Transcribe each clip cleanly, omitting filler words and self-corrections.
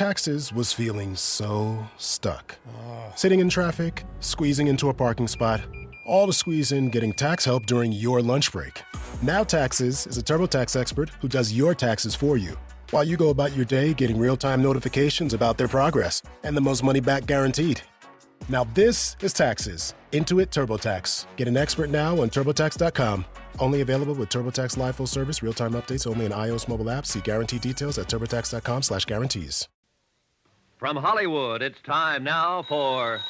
Taxes was feeling so stuck. Sitting in traffic, squeezing into a parking spot, all to squeeze in getting tax help during your lunch break. Now Taxes is a TurboTax expert who does your taxes for you, while you go about your day getting real-time notifications about their progress and the most money back guaranteed. Now this is Taxes. Intuit TurboTax. Get an expert now on TurboTax.com. Only available with TurboTax Live Full Service, real-time updates only in iOS mobile apps. See guarantee details at TurboTax.com/guarantees. From Hollywood, it's time now for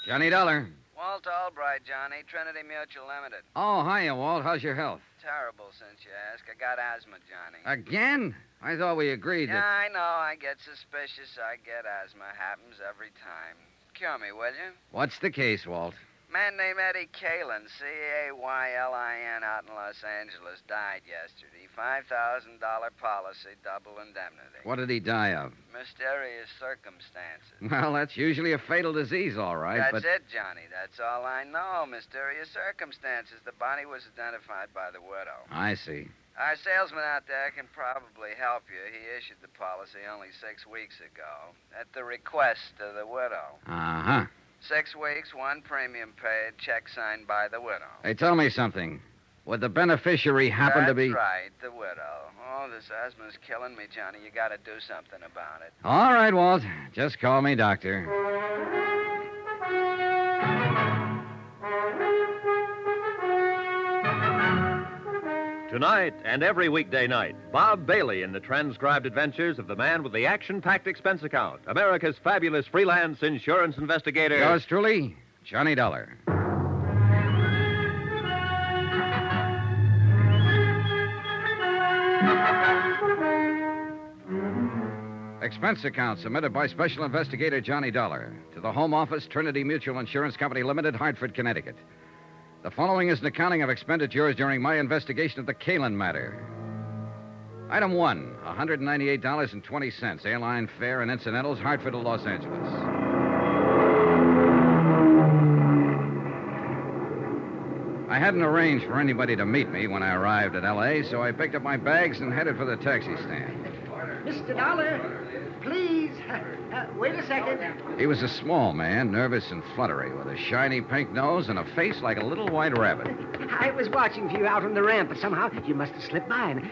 Johnny Dollar. Walt Albright, Johnny, Trinity Mutual Limited. Oh, hiya, Walt. How's your health? Terrible, since you ask. I got asthma, Johnny. Again? I thought we agreed Yeah, that... I know. I get suspicious. I get asthma. Happens every time. Cure me, will you? What's the case, Walt? Man named Eddie Caylin, Caylin, out in Los Angeles, died yesterday. $5,000 policy, double indemnity. What did he die of? Mysterious circumstances. Well, that's usually a fatal disease, all right, That's but... it, Johnny. That's all I know. Mysterious circumstances. The body was identified by the widow. I see. Our salesman out there can probably help you. He issued the policy only 6 weeks ago at the request of the widow. Uh-huh. 6 weeks, 1 premium paid, check signed by the widow. Hey, tell me something. Would the beneficiary happen to be... That's right, the widow. Oh, this asthma's killing me, Johnny. You got to do something about it. All right, Walt. Just call me doctor. Tonight and every weekday night, Bob Bailey in the transcribed adventures of the man with the action-packed expense account, America's fabulous freelance insurance investigator. Yours truly, Johnny Dollar. Expense account submitted by Special Investigator Johnny Dollar to the Home Office, Trinity Mutual Insurance Company Limited, Hartford, Connecticut. The following is an accounting of expenditures during my investigation of the Caylin matter. Item 1, $198.20, airline fare and incidentals, Hartford to Los Angeles. I hadn't arranged for anybody to meet me when I arrived at L.A., so I picked up my bags and headed for the taxi stand. Mr. Dollar, please. Wait a second. He was a small man, nervous and fluttery, with a shiny pink nose and a face like a little white rabbit. I was watching for you out on the ramp, but somehow you must have slipped by. And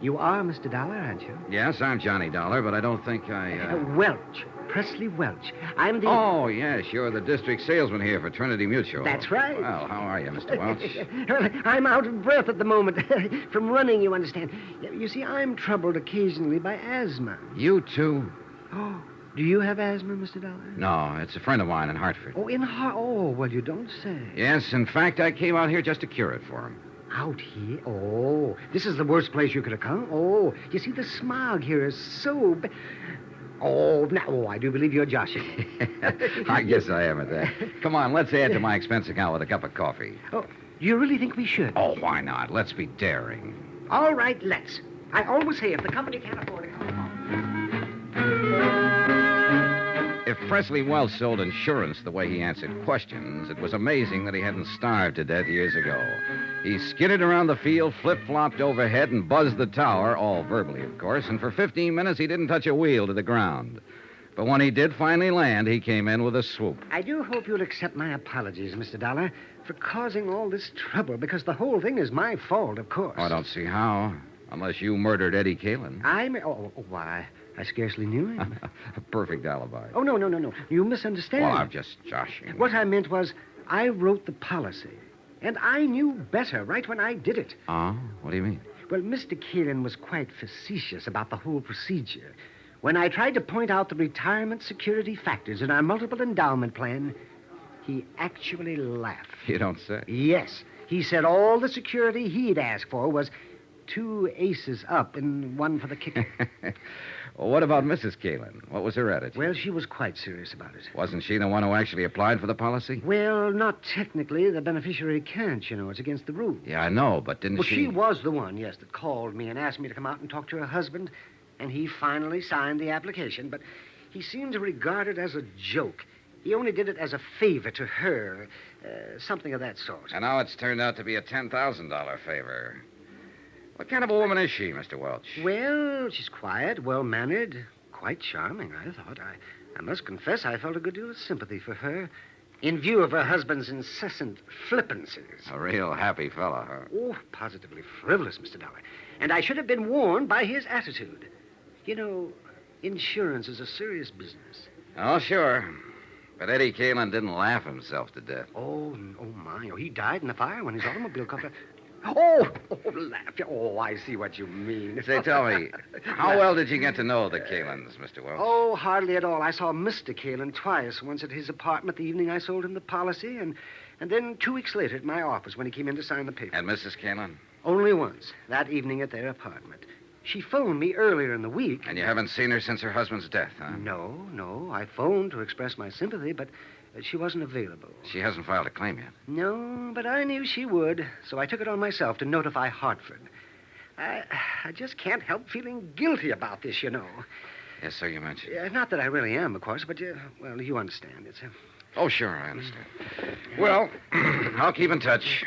you are Mr. Dollar, aren't you? Yes, I'm Johnny Dollar, but I don't think I... Welch. Presley Welch. I'm the... Oh, yes, you're the district salesman here for Trinity Mutual. That's right. Well, how are you, Mr. Welch? I'm out of breath at the moment. From running, you understand. You see, I'm troubled occasionally by asthma. You too? Oh, do you have asthma, Mr. Dollar? No, it's a friend of mine in Hartford. Oh, Oh, well, you don't say. Yes, in fact, I came out here just to cure it for him. Out here? Oh, this is the worst place you could have come. Oh, you see, the smog here is so bad. I do believe you're joshing. I guess I am at that. Come on, let's add to my expense account with a cup of coffee. Oh, do you really think we should? Oh, why not? Let's be daring. All right, let's. I always say if the company can't afford it, come on. If Presley Welch sold insurance the way he answered questions, it was amazing that he hadn't starved to death years ago. He skidded around the field, flip-flopped overhead, and buzzed the tower, all verbally, of course, and for 15 minutes he didn't touch a wheel to the ground. But when he did finally land, he came in with a swoop. I do hope you'll accept my apologies, Mr. Dollar, for causing all this trouble, because the whole thing is my fault, of course. Oh, I don't see how, unless you murdered Eddie Caylin. Why, I scarcely knew him. A perfect alibi. Oh, no. You misunderstand. Well, I'm just joshing. What I meant was, I wrote the policy, and I knew better right when I did it. Oh? What do you mean? Well, Mr. Caylin was quite facetious about the whole procedure. When I tried to point out the retirement security factors in our multiple endowment plan, he actually laughed. You don't say. Yes. He said all the security he'd ask for was 2 aces up and 1 for the kicker. Well, what about Mrs. Caylin? What was her attitude? Well, she was quite serious about it. Wasn't she the one who actually applied for the policy? Well, not technically. The beneficiary can't, you know. It's against the rules. Yeah, I know, but didn't she... Well, she was the one, yes, that called me and asked me to come out and talk to her husband, and he finally signed the application, but he seemed to regard it as a joke. He only did it as a favor to her, something of that sort. And now it's turned out to be a $10,000 favor. What kind of a woman is she, Mr. Welch? Well, she's quiet, well-mannered, quite charming, I thought. I must confess I felt a good deal of sympathy for her in view of her husband's incessant flippancies. A real happy fellow, huh? Oh, positively frivolous, Mr. Dollar. And I should have been warned by his attitude. You know, insurance is a serious business. Oh, sure. But Eddie Caylin didn't laugh himself to death. Oh, my. Oh, he died in the fire when his automobile caught fire. Oh, laugh. Oh, I see what you mean. Say, tell me, how well did you get to know the Caylins, Mr. Welch? Oh, hardly at all. I saw Mr. Caylin twice, once at his apartment the evening I sold him the policy, and then 2 weeks later at my office when he came in to sign the paper. And Mrs. Caylin? Only once, that evening at their apartment. She phoned me earlier in the week. And you haven't seen her since her husband's death, huh? No. I phoned to express my sympathy, but she wasn't available. She hasn't filed a claim yet. No, but I knew she would, so I took it on myself to notify Hartford. I just can't help feeling guilty about this, you know. Yes, so you mentioned. Not that I really am, of course, but, well, you understand. It's Oh, sure, I understand. Well, I'll keep in touch.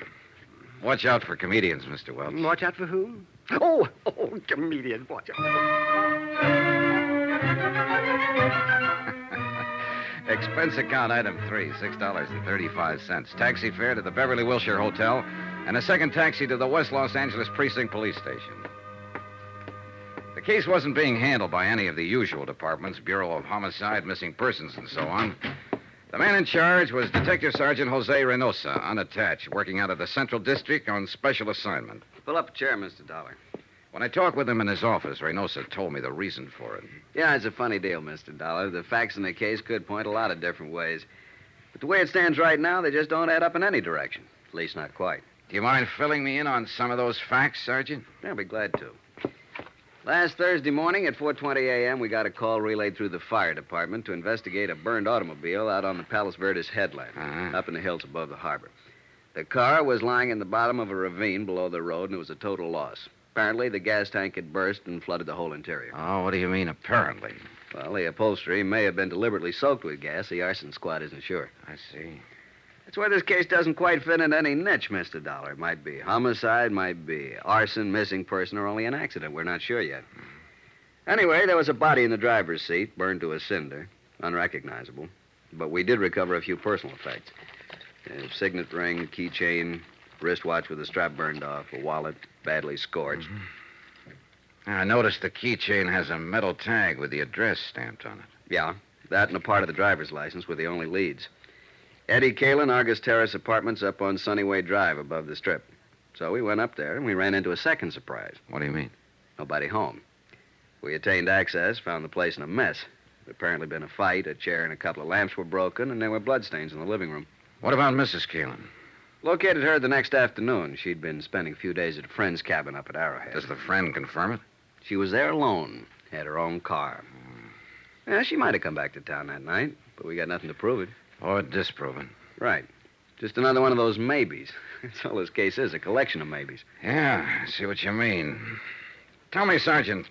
Watch out for comedians, Mr. Welch. Watch out for whom? Oh, comedian, watch out. Expense account item 3, $6.35. Taxi fare to the Beverly Wilshire Hotel, and a second taxi to the West Los Angeles Precinct Police Station. The case wasn't being handled by any of the usual departments, Bureau of Homicide, Missing Persons, and so on. The man in charge was Detective Sergeant Jose Reynosa, unattached, working out of the Central District on special assignment. Pull up a chair, Mr. Dollar. When I talked with him in his office, Reynosa told me the reason for it. Yeah, it's a funny deal, Mr. Dollar. The facts in the case could point a lot of different ways. But the way it stands right now, they just don't add up in any direction. At least not quite. Do you mind filling me in on some of those facts, Sergeant? I'll be glad to. Last Thursday morning at 4:20 a.m., we got a call relayed through the fire department to investigate a burned automobile out on the Palos Verdes headland, up in the hills above the harbor. The car was lying in the bottom of a ravine below the road, and it was a total loss. Apparently, the gas tank had burst and flooded the whole interior. Oh, what do you mean, apparently? Well, the upholstery may have been deliberately soaked with gas. The arson squad isn't sure. I see. That's why this case doesn't quite fit in any niche, Mr. Dollar. It might be homicide, might be arson, missing person, or only an accident. We're not sure yet. Anyway, there was a body in the driver's seat, burned to a cinder, unrecognizable. But we did recover a few personal effects. A signet ring, keychain, wristwatch with the strap burned off, a wallet badly scorched. I noticed the keychain has a metal tag with the address stamped on it. Yeah, that and a part of the driver's license were the only leads. Eddie Caylin, Argus Terrace Apartments up on Sunnyway Drive above the Strip. So we went up there, and we ran into a second surprise. What do you mean? Nobody home. We attained access, found the place in a mess. There'd apparently been a fight, a chair and a couple of lamps were broken, and there were bloodstains in the living room. What about Mrs. Caylin? Located her the next afternoon. She'd been spending a few days at a friend's cabin up at Arrowhead. Does the friend confirm it? She was there alone, had her own car. Yeah, she might have come back to town that night, but we got nothing to prove it. Or disproven. Right. Just another one of those maybes. That's all this case is, a collection of maybes. Yeah, I see what you mean. Tell me, Sergeant,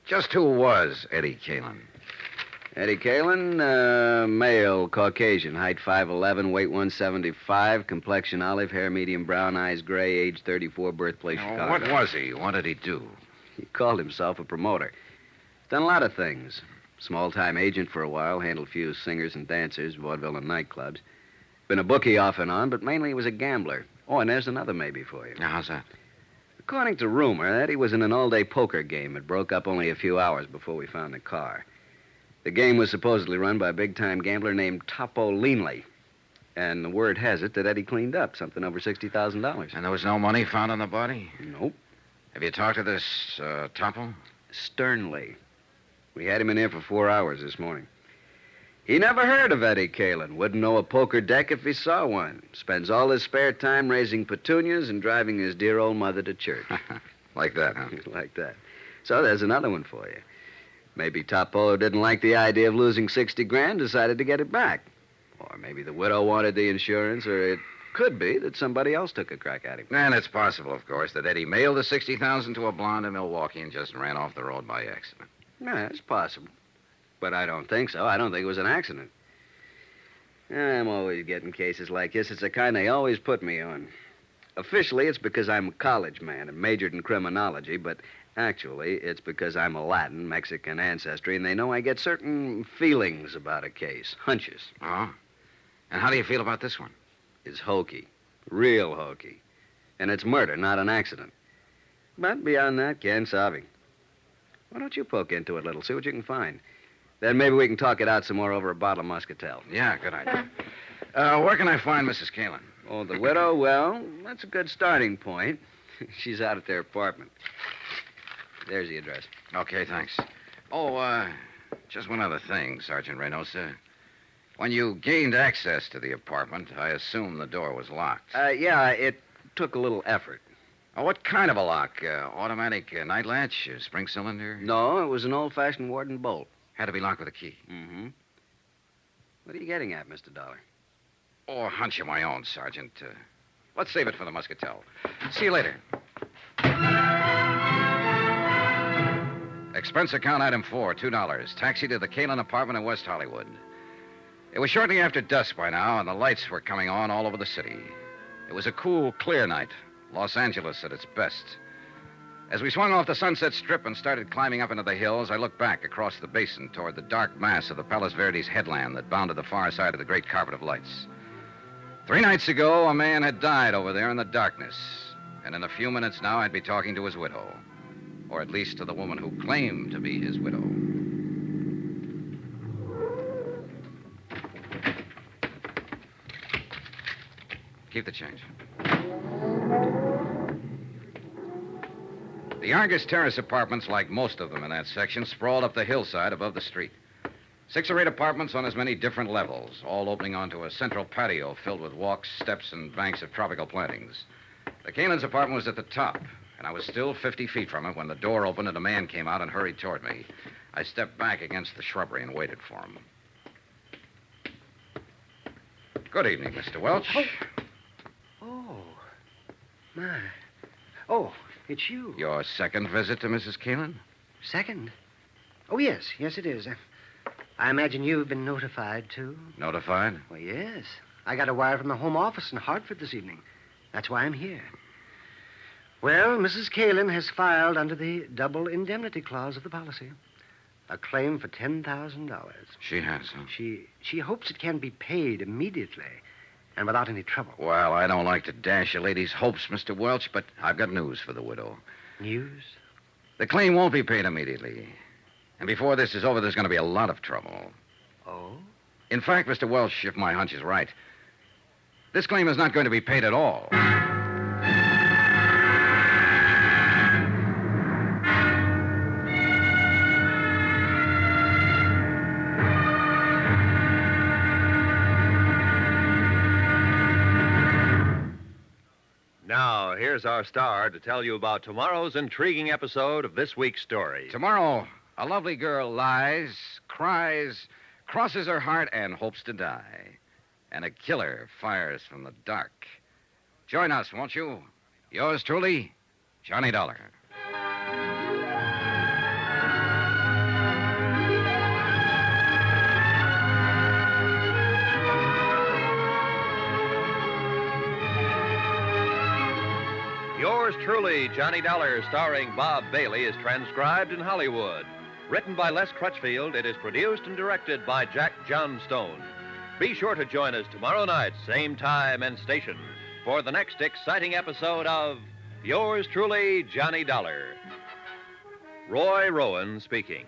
just who was Eddie Caylin? Eddie Caylin, male, Caucasian, height 5'11", weight 175, complexion olive, hair medium brown, eyes gray, age 34, birthplace Chicago. What was he? What did he do? He called himself a promoter. Done a lot of things. Small-time agent for a while, handled a few singers and dancers, vaudeville and nightclubs. Been a bookie off and on, but mainly he was a gambler. Oh, and there's another maybe for you. Now, how's that? According to rumor, Eddie was in an all-day poker game. It broke up only a few hours before we found the car. The game was supposedly run by a big-time gambler named Topo Leanley. And the word has it that Eddie cleaned up something over $60,000. And there was no money found on the body? Nope. Have you talked to this Topo? Sternly. We had him in here for 4 hours this morning. He never heard of Eddie Caylin. Wouldn't know a poker deck if he saw one. Spends all his spare time raising petunias and driving his dear old mother to church. Like that, huh? Like that. So there's another one for you. Maybe Topo didn't like the idea of losing 60 grand, decided to get it back. Or maybe the widow wanted the insurance, or it could be that somebody else took a crack at him. And it's possible, of course, that Eddie mailed the $60,000 to a blonde in Milwaukee and just ran off the road by accident. Yeah, it's possible. But I don't think so. I don't think it was an accident. I'm always getting cases like this. It's the kind they always put me on. Officially, it's because I'm a college man and majored in criminology, but actually, it's because I'm a Latin, Mexican ancestry, and they know I get certain feelings about a case, hunches. Oh? And how do you feel about this one? It's hokey, real hokey. And it's murder, not an accident. But beyond that, quien sabe. Why don't you poke into it a little, see what you can find? Then maybe we can talk it out some more over a bottle of Muscatel. Yeah, good idea. Where can I find Mrs. Caylin? Oh, the widow? Well, that's a good starting point. She's out at their apartment. There's the address. Okay, thanks. Oh, just one other thing, Sergeant Reynosa. When you gained access to the apartment, I assume the door was locked. Yeah, it took a little effort. Oh, what kind of a lock? Automatic night latch? Spring cylinder? No, it was an old-fashioned Warden bolt. Had to be locked with a key. Mm-hmm. What are you getting at, Mr. Dollar? Oh, a hunch of my own, Sergeant. Let's save it for the Muscatel. See you later. Expense account item 4, $2. Taxi to the Caylin apartment in West Hollywood. It was shortly after dusk by now, and the lights were coming on all over the city. It was a cool, clear night. Los Angeles at its best. As we swung off the Sunset Strip and started climbing up into the hills, I looked back across the basin toward the dark mass of the Palos Verdes headland that bounded the far side of the great carpet of lights. 3 nights ago, a man had died over there in the darkness. And in a few minutes now, I'd be talking to his widow. Or at least to the woman who claimed to be his widow. Keep the change. The Argus Terrace apartments, like most of them in that section, sprawled up the hillside above the street. 6 or 8 apartments on as many different levels, all opening onto a central patio filled with walks, steps, and banks of tropical plantings. The Caylin's apartment was at the top, and I was still 50 feet from it when the door opened and a man came out and hurried toward me. I stepped back against the shrubbery and waited for him. Good evening, Mr. Welch. Oh, my. Oh, it's you. Your second visit to Mrs. Caylin? Second? Oh, yes, it is. I imagine you've been notified, too. Notified? Well, yes. I got a wire from the Home Office in Hartford this evening. That's why I'm here. Well, Mrs. Caylin has filed under the double indemnity clause of the policy. A claim for $10,000. She has, huh? She hopes it can be paid immediately and without any trouble. Well, I don't like to dash a lady's hopes, Mr. Welch, but I've got news for the widow. News? The claim won't be paid immediately. And before this is over, there's going to be a lot of trouble. Oh? In fact, Mr. Welch, if my hunch is right, this claim is not going to be paid at all. Now, here's our star to tell you about tomorrow's intriguing episode of this week's story. Tomorrow, a lovely girl lies, cries, crosses her heart, and hopes to die. And a killer fires from the dark. Join us, won't you? Yours truly, Johnny Dollar. Yours truly, Johnny Dollar, starring Bob Bailey, is transcribed in Hollywood. Written by Les Crutchfield, it is produced and directed by Jack Johnstone. Be sure to join us tomorrow night, same time and station, for the next exciting episode of Yours truly, Johnny Dollar. Roy Rowan speaking.